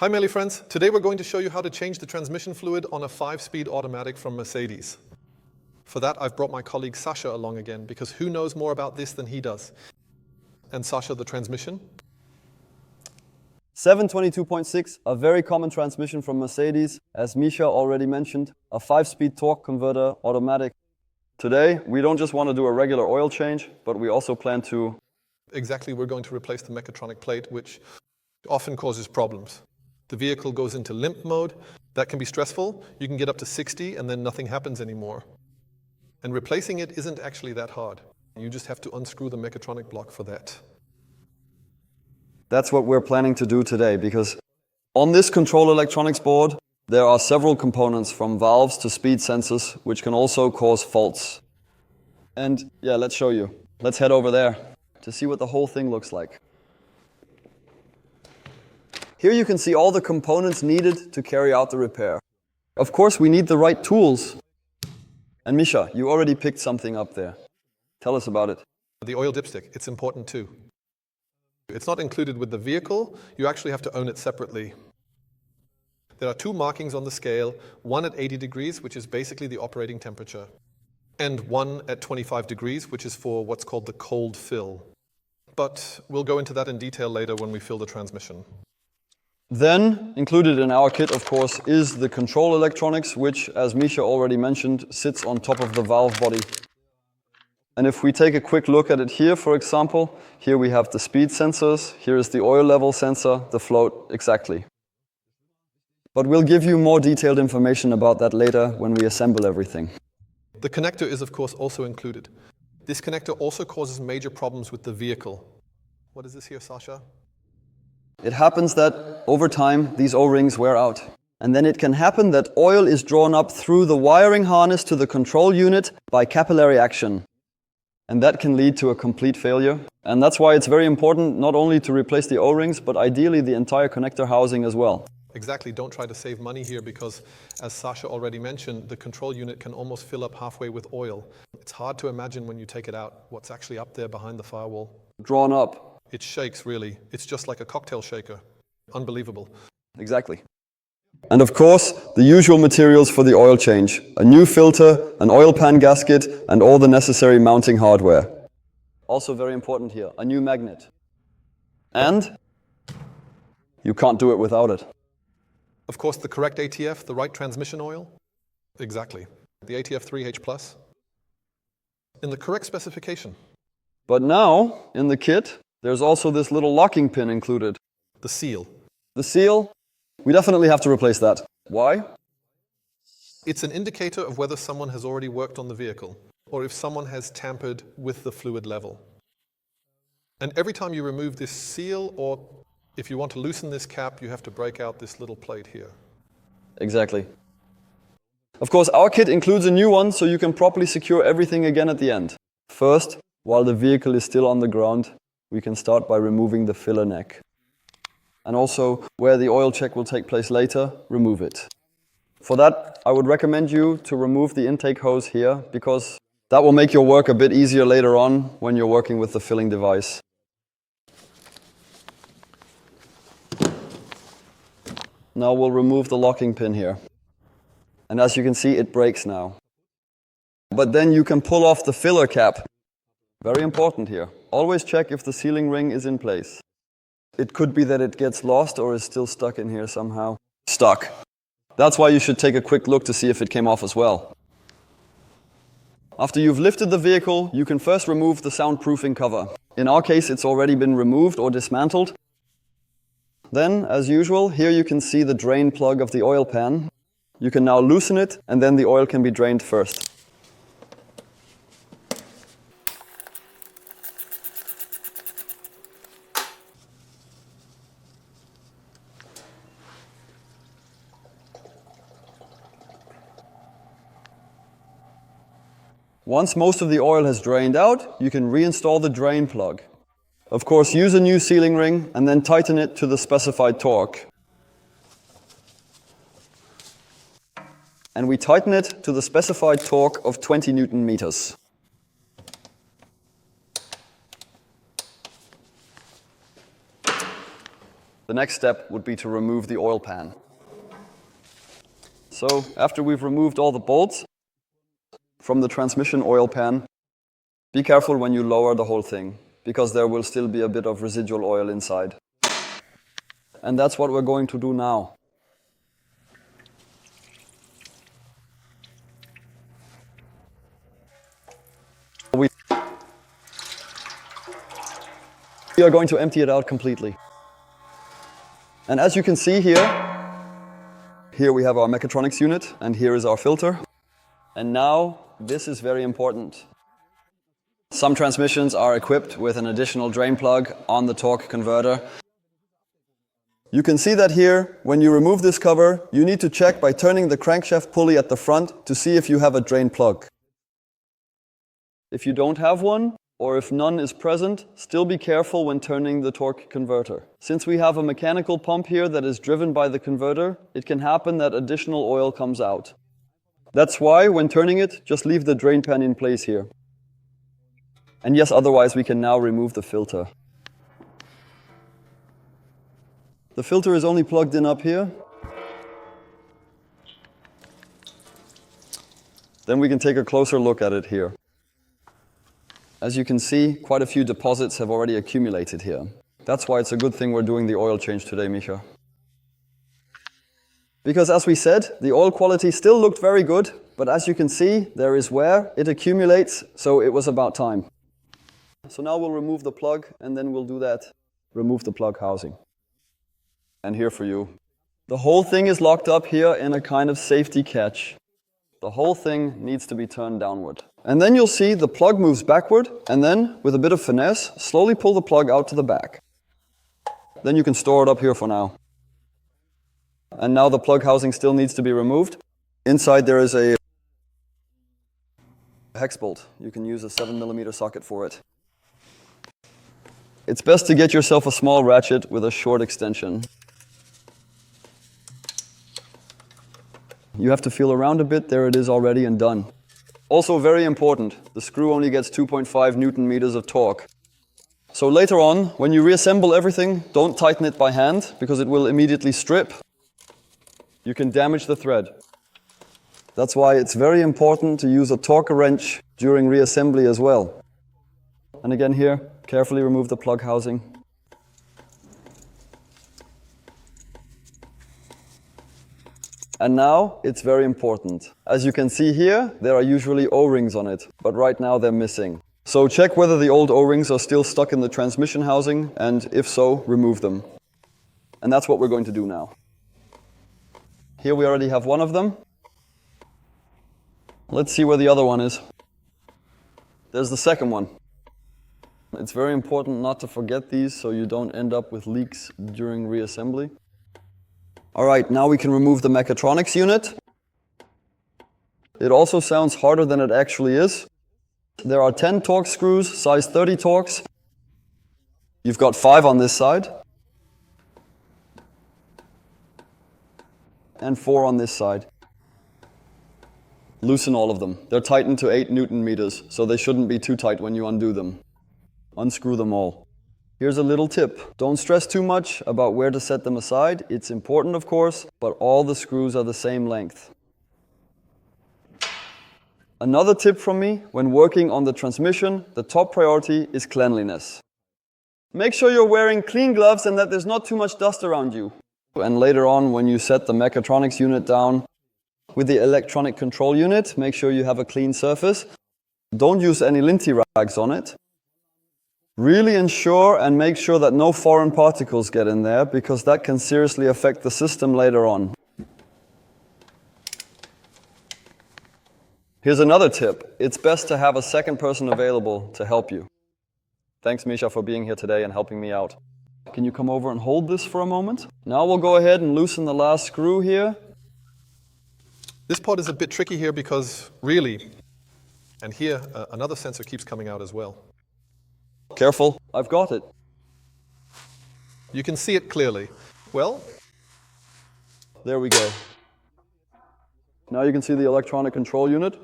Hi MEYLE friends, today we're going to show you how to change the transmission fluid on a 5-speed automatic from Mercedes. For that I've brought my colleague Sasha along again, because who knows more about this than he does? And Sasha, the transmission? 722.6, a very common transmission from Mercedes, as Misha already mentioned, a 5-speed torque converter automatic. Today we don't just want to do a regular oil change, but we also plan to... Exactly, we're going to replace the mechatronic plate, which often causes problems. The vehicle goes into limp mode. That can be stressful. You can get up to 60 and then nothing happens anymore. And replacing it isn't actually that hard. You just have to unscrew the mechatronic block for that. That's what we're planning to do today, because on this control electronics board, there are several components from valves to speed sensors, which can also cause faults. And yeah, let's show you. Let's head over there to see what the whole thing looks like. Here you can see all the components needed to carry out the repair. Of course, we need the right tools. And Misha, you already picked something up there. Tell us about it. The oil dipstick, it's important too. It's not included with the vehicle. You actually have to own it separately. There are two markings on the scale, one at 80 degrees, which is basically the operating temperature, and one at 25 degrees, which is for what's called the cold fill. But we'll go into that in detail later when we fill the transmission. Then, included in our kit, of course, is the control electronics, which, as Misha already mentioned, sits on top of the valve body. And if we take a quick look at it here, for example, here we have the speed sensors, here is the oil level sensor, the float, exactly. But we'll give you more detailed information about that later when we assemble everything. The connector is, of course, also included. This connector also causes major problems with the vehicle. What is this here, Sasha? It happens that, over time, these O-rings wear out. And then it can happen that oil is drawn up through the wiring harness to the control unit by capillary action. And that can lead to a complete failure. And that's why it's very important not only to replace the O-rings, but ideally the entire connector housing as well. Exactly, don't try to save money here because, as Sasha already mentioned, the control unit can almost fill up halfway with oil. It's hard to imagine when you take it out what's actually up there behind the firewall. Drawn up. It shakes, really. It's just like a cocktail shaker. Unbelievable. Exactly. And of course, the usual materials for the oil change. A new filter, an oil pan gasket, and all the necessary mounting hardware. Also very important here, a new magnet. And you can't do it without it. Of course, the correct ATF, the right transmission oil. Exactly. The ATF 3H+. In the correct specification. But now, in the kit, there's also this little locking pin included. The seal. The seal, we definitely have to replace that. Why? It's an indicator of whether someone has already worked on the vehicle, or if someone has tampered with the fluid level. And every time you remove this seal, or if you want to loosen this cap, you have to break out this little plate here. Exactly. Of course, our kit includes a new one, so you can properly secure everything again at the end. First, while the vehicle is still on the ground, we can start by removing the filler neck. And also, where the oil check will take place later, remove it. For that, I would recommend you to remove the intake hose here, because that will make your work a bit easier later on when you're working with the filling device. Now we'll remove the locking pin here. And as you can see, it breaks now. But then you can pull off the filler cap. Very important here. Always check if the sealing ring is in place. It could be that it gets lost or is still stuck in here somehow. Stuck. That's why you should take a quick look to see if it came off as well. After you've lifted the vehicle, you can first remove the soundproofing cover. In our case, it's already been removed or dismantled. Then, as usual, here you can see the drain plug of the oil pan. You can now loosen it, and then the oil can be drained first. Once most of the oil has drained out, you can reinstall the drain plug. Of course, use a new sealing ring and then tighten it to the specified torque. And we tighten it to the specified torque of 20 Newton meters. The next step would be to remove the oil pan. So after we've removed all the bolts from the transmission oil pan, be careful when you lower the whole thing, because there will still be a bit of residual oil inside. And that's what we're going to do now. We are going to empty it out completely. And as you can see here we have our mechatronics unit, and here is our filter. And now, this is very important. Some transmissions are equipped with an additional drain plug on the torque converter. You can see that here, when you remove this cover, you need to check by turning the crankshaft pulley at the front to see if you have a drain plug. If you don't have one, or if none is present, still be careful when turning the torque converter. Since we have a mechanical pump here that is driven by the converter, it can happen that additional oil comes out. That's why, when turning it, just leave the drain pan in place here. And yes, otherwise we can now remove the filter. The filter is only plugged in up here. Then we can take a closer look at it here. As you can see, quite a few deposits have already accumulated here. That's why it's a good thing we're doing the oil change today, Misha. Because as we said, the oil quality still looked very good, but as you can see, there is wear, it accumulates, so it was about time. So now we'll remove the plug, and then we'll do that. Remove the plug housing. And here for you. The whole thing is locked up here in a kind of safety catch. The whole thing needs to be turned downward. And then you'll see the plug moves backward, and then, with a bit of finesse, slowly pull the plug out to the back. Then you can store it up here for now. And now the plug housing still needs to be removed. Inside there is a hex bolt. You can use a 7mm socket for it. It's best to get yourself a small ratchet with a short extension. You have to feel around a bit, there it is already and done. Also very important, the screw only gets 2.5 Newton meters of torque. So later on, when you reassemble everything, don't tighten it by hand, because it will immediately strip. You can damage the thread. That's why it's very important to use a torque wrench during reassembly as well. And again here, carefully remove the plug housing. And now, it's very important. As you can see here, there are usually O-rings on it, but right now they're missing. So check whether the old O-rings are still stuck in the transmission housing, and if so, remove them. And that's what we're going to do now. Here we already have one of them. Let's see where the other one is. There's the second one. It's very important not to forget these so you don't end up with leaks during reassembly. Alright, now we can remove the mechatronics unit. It also sounds harder than it actually is. There are 10 torque screws, size 30 torques. You've got 5 on this side. And 4 on this side. Loosen all of them. They're tightened to 8 Newton meters, so they shouldn't be too tight when you undo them. Unscrew them all. Here's a little tip. Don't stress too much about where to set them aside. It's important, of course, but all the screws are the same length. Another tip from me, when working on the transmission, the top priority is cleanliness. Make sure you're wearing clean gloves and that there's not too much dust around you. And later on, when you set the mechatronics unit down with the electronic control unit, make sure you have a clean surface. Don't use any linty rags on it. Really ensure and make sure that no foreign particles get in there, because that can seriously affect the system later on. Here's another tip. It's best to have a second person available to help you. Thanks, Misha, for being here today and helping me out. Can you come over and hold this for a moment? Now we'll go ahead and loosen the last screw here. This part is a bit tricky here because really, and here another sensor keeps coming out as well. Careful, I've got it. You can see it clearly. Well, there we go. Now you can see the electronic control unit.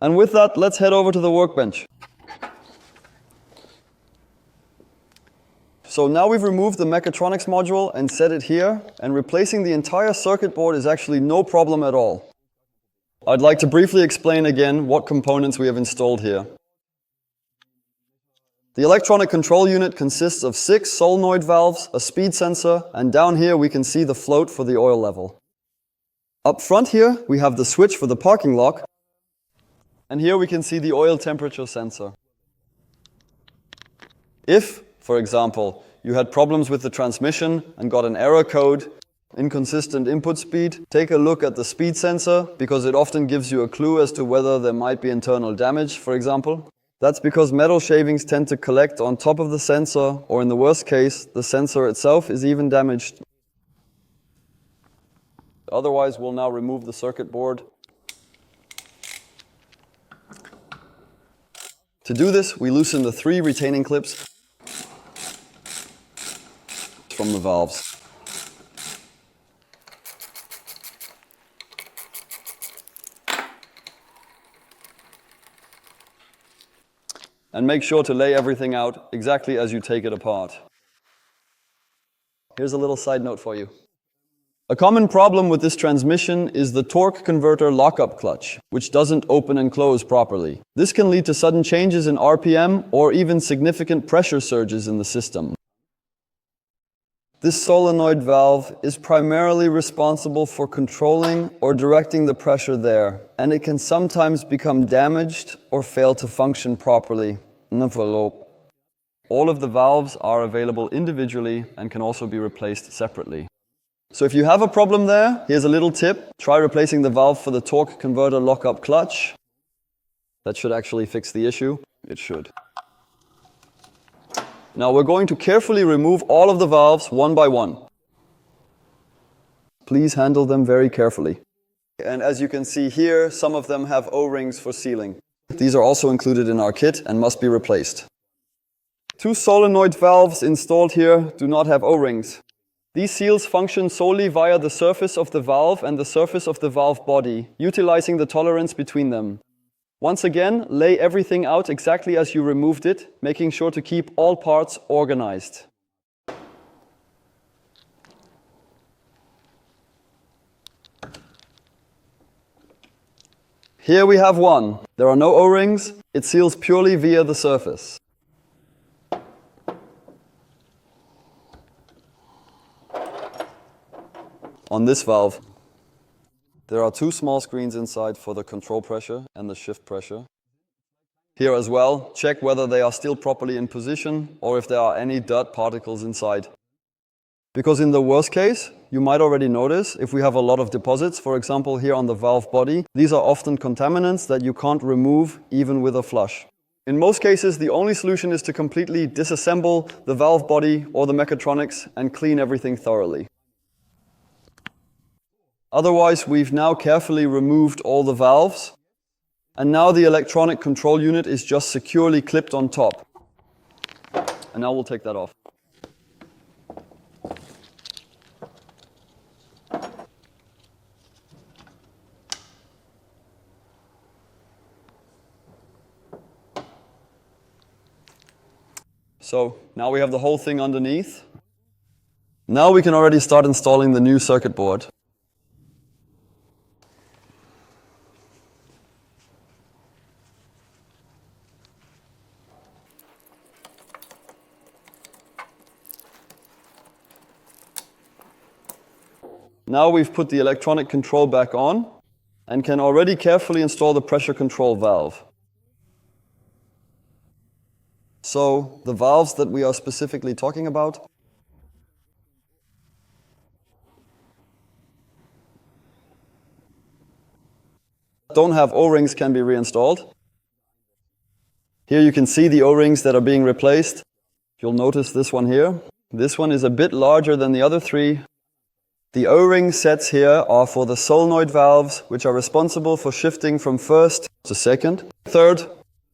And with that, let's head over to the workbench. So now we've removed the mechatronics module and set it here, and replacing the entire circuit board is actually no problem at all. I'd like to briefly explain again what components we have installed here. The electronic control unit consists of 6 solenoid valves, a speed sensor, and down here we can see the float for the oil level. Up front here we have the switch for the parking lock, and here we can see the oil temperature sensor. If, for example, you had problems with the transmission and got an error code, inconsistent input speed, take a look at the speed sensor because it often gives you a clue as to whether there might be internal damage, for example. That's because metal shavings tend to collect on top of the sensor, or in the worst case, the sensor itself is even damaged. Otherwise, we'll now remove the circuit board. To do this, we loosen the 3 retaining clips from the valves. And make sure to lay everything out exactly as you take it apart. Here's a little side note for you. A common problem with this transmission is the torque converter lockup clutch, which doesn't open and close properly. This can lead to sudden changes in RPM or even significant pressure surges in the system. This solenoid valve is primarily responsible for controlling or directing the pressure there, and it can sometimes become damaged or fail to function properly. All of the valves are available individually and can also be replaced separately. So if you have a problem there, here's a little tip. Try replacing the valve for the torque converter lockup clutch. That should actually fix the issue. It should. Now we're going to carefully remove all of the valves one by one. Please handle them very carefully. And as you can see here, some of them have O-rings for sealing. These are also included in our kit and must be replaced. 2 solenoid valves installed here do not have O-rings. These seals function solely via the surface of the valve and the surface of the valve body, utilizing the tolerance between them. Once again, lay everything out exactly as you removed it, making sure to keep all parts organized. Here we have one. There are no O-rings. It seals purely via the surface. On this valve, there are 2 small screens inside for the control pressure and the shift pressure. Here as well, check whether they are still properly in position or if there are any dirt particles inside. Because in the worst case, you might already notice if we have a lot of deposits, for example here on the valve body, these are often contaminants that you can't remove even with a flush. In most cases, the only solution is to completely disassemble the valve body or the mechatronics and clean everything thoroughly. Otherwise, we've now carefully removed all the valves, and now the electronic control unit is just securely clipped on top. And now we'll take that off. So now we have the whole thing underneath. Now we can already start installing the new circuit board. Now we've put the electronic control back on and can already carefully install the pressure control valve. So the valves that we are specifically talking about don't have O-rings can be reinstalled. Here you can see the O-rings that are being replaced. You'll notice this one here. This one is a bit larger than the other 3. The O-ring sets here are for the solenoid valves, which are responsible for shifting from first to second, third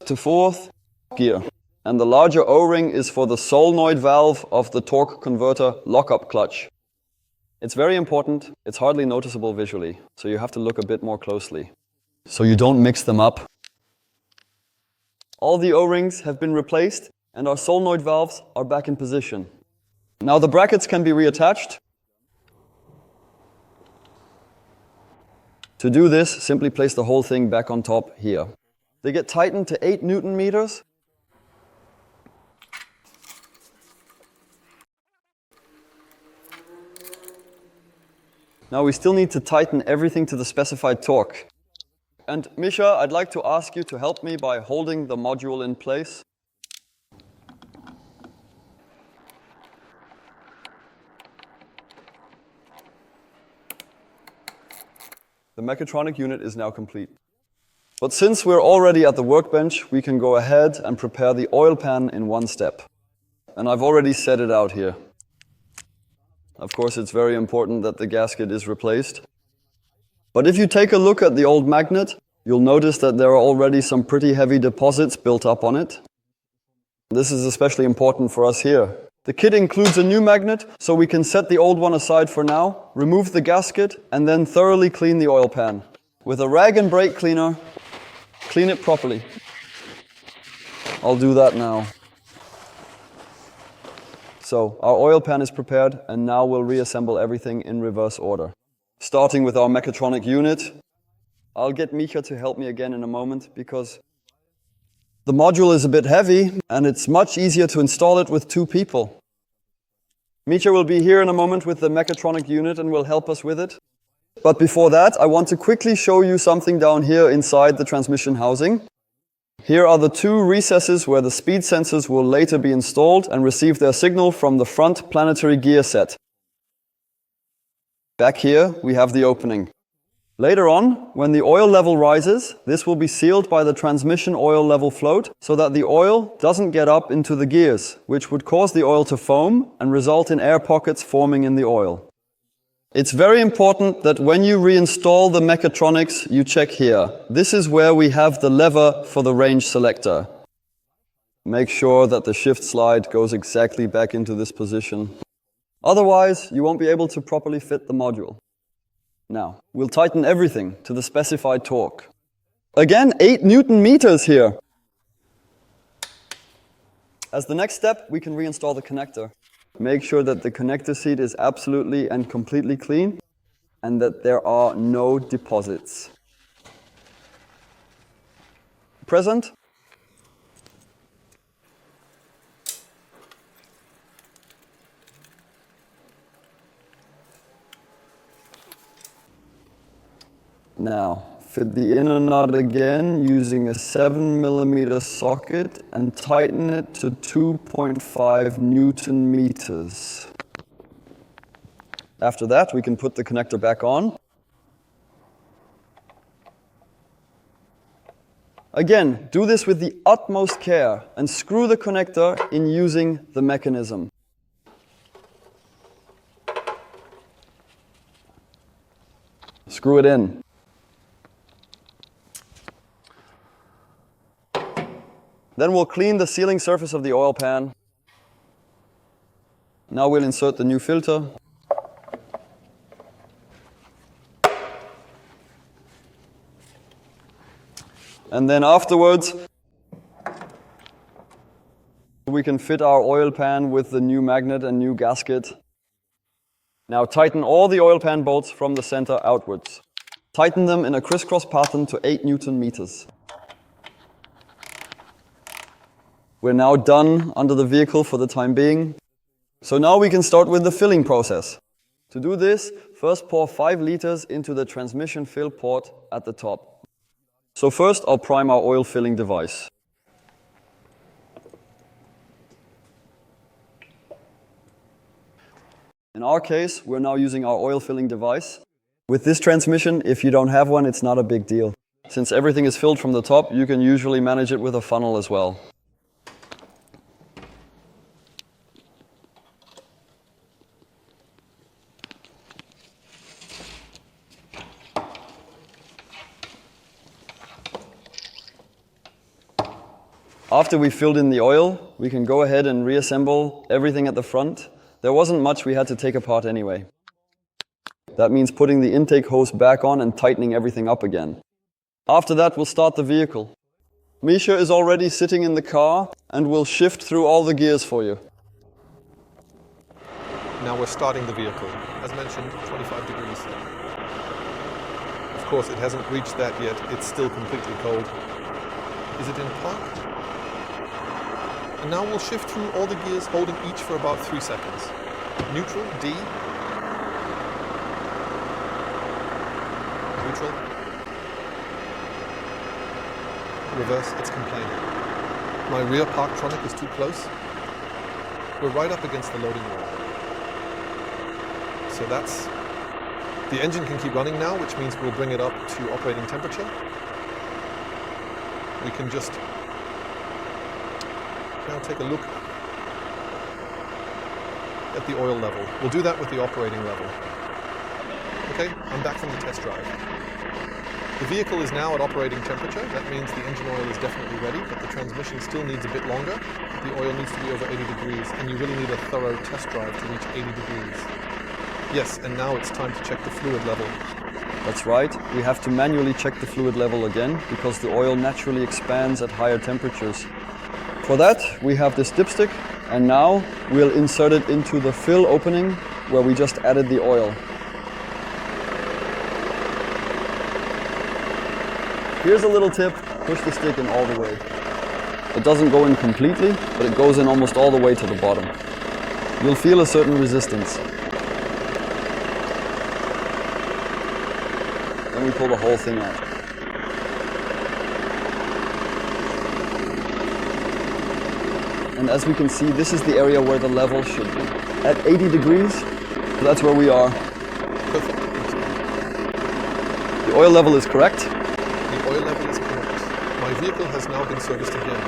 to fourth gear. And the larger O-ring is for the solenoid valve of the torque converter lockup clutch. It's very important. It's hardly noticeable visually, so you have to look a bit more closely, so you don't mix them up. All the O-rings have been replaced and our solenoid valves are back in position. Now the brackets can be reattached. To do this, simply place the whole thing back on top here. They get tightened to 8 Newton meters. Now we still need to tighten everything to the specified torque. And Misha, I'd like to ask you to help me by holding the module in place. The mechatronic unit is now complete. But since we're already at the workbench, we can go ahead and prepare the oil pan in one step. And I've already set it out here. Of course, it's very important that the gasket is replaced. But if you take a look at the old magnet, you'll notice that there are already some pretty heavy deposits built up on it. This is especially important for us here. The kit includes a new magnet, so we can set the old one aside for now, remove the gasket, and then thoroughly clean the oil pan. With a rag and brake cleaner, clean it properly. I'll do that now. So, our oil pan is prepared, and now we'll reassemble everything in reverse order. Starting with our mechatronic unit. I'll get Micha to help me again in a moment, because the module is a bit heavy, and it's much easier to install it with 2 people. Micha will be here in a moment with the mechatronic unit and will help us with it. But before that, I want to quickly show you something down here inside the transmission housing. Here are the 2 recesses where the speed sensors will later be installed and receive their signal from the front planetary gear set. Back here, we have the opening. Later on, when the oil level rises, this will be sealed by the transmission oil level float so that the oil doesn't get up into the gears, which would cause the oil to foam and result in air pockets forming in the oil. It's very important that when you reinstall the mechatronics, you check here. This is where we have the lever for the range selector. Make sure that the shift slide goes exactly back into this position. Otherwise, you won't be able to properly fit the module. Now, we'll tighten everything to the specified torque. Again, 8 Newton meters here. As the next step, we can reinstall the connector. Make sure that the connector seat is absolutely and completely clean and that there are no deposits. Present? Now, fit the inner nut again using a 7mm socket and tighten it to 2.5 Newton meters. After that, we can put the connector back on. Again, do this with the utmost care and screw the connector in using the mechanism. Screw it in. Then we'll clean the sealing surface of the oil pan. Now we'll insert the new filter. And then afterwards, we can fit our oil pan with the new magnet and new gasket. Now tighten all the oil pan bolts from the center outwards. Tighten them in a crisscross pattern to 8 Newton meters. We're now done under the vehicle for the time being. So now we can start with the filling process. To do this, first pour 5 liters into the transmission fill port at the top. So first I'll prime our oil filling device. In our case, we're now using our oil filling device. With this transmission, if you don't have one, it's not a big deal. Since everything is filled from the top, you can usually manage it with a funnel as well. After we filled in the oil, we can go ahead and reassemble everything at the front. There wasn't much we had to take apart anyway. That means putting the intake hose back on and tightening everything up again. After that, we'll start the vehicle. Misha is already sitting in the car and will shift through all the gears for you. Now we're starting the vehicle. As mentioned, 25 degrees. Of course, it hasn't reached that yet. It's still completely cold. Is it in park? And now we'll shift through all the gears, holding each for about 3 seconds. Neutral, D. Neutral. Reverse, it's complaining. My rear parktronic is too close. We're right up against the loading wall. So that's... The engine can keep running now, which means we'll bring it up to operating temperature. We can just now take a look at the oil level. We'll do that with the operating level. Okay, I'm back from the test drive. The vehicle is now at operating temperature. That means the engine oil is definitely ready, but the transmission still needs a bit longer. The oil needs to be over 80 degrees, and you really need a thorough test drive to reach 80 degrees. Yes, and now it's time to check the fluid level. That's right, we have to manually check the fluid level again, because the oil naturally expands at higher temperatures. For that, we have this dipstick, and now we'll insert it into the fill opening where we just added the oil. Here's a little tip, push the stick in all the way. It doesn't go in completely, but it goes in almost all the way to the bottom. You'll feel a certain resistance. Then we pull the whole thing out. And as we can see, this is the area where the level should be. At 80 degrees, that's where we are. Perfect. The oil level is correct. The oil level is correct. My vehicle has now been serviced again.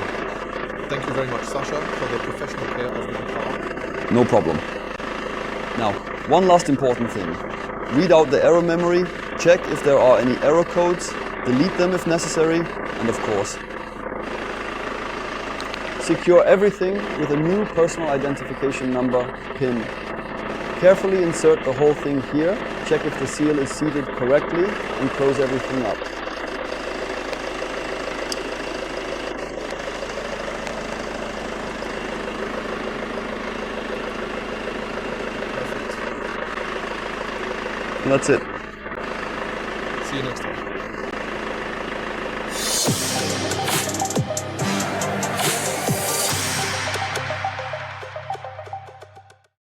Thank you very much, Sasha, for the professional care of my car. No problem. Now, one last important thing. Read out the error memory, check if there are any error codes, delete them if necessary, and of course, secure everything with a new personal identification number, PIN. Carefully insert the whole thing here, check if the seal is seated correctly, and close everything up. And that's it. See you next time.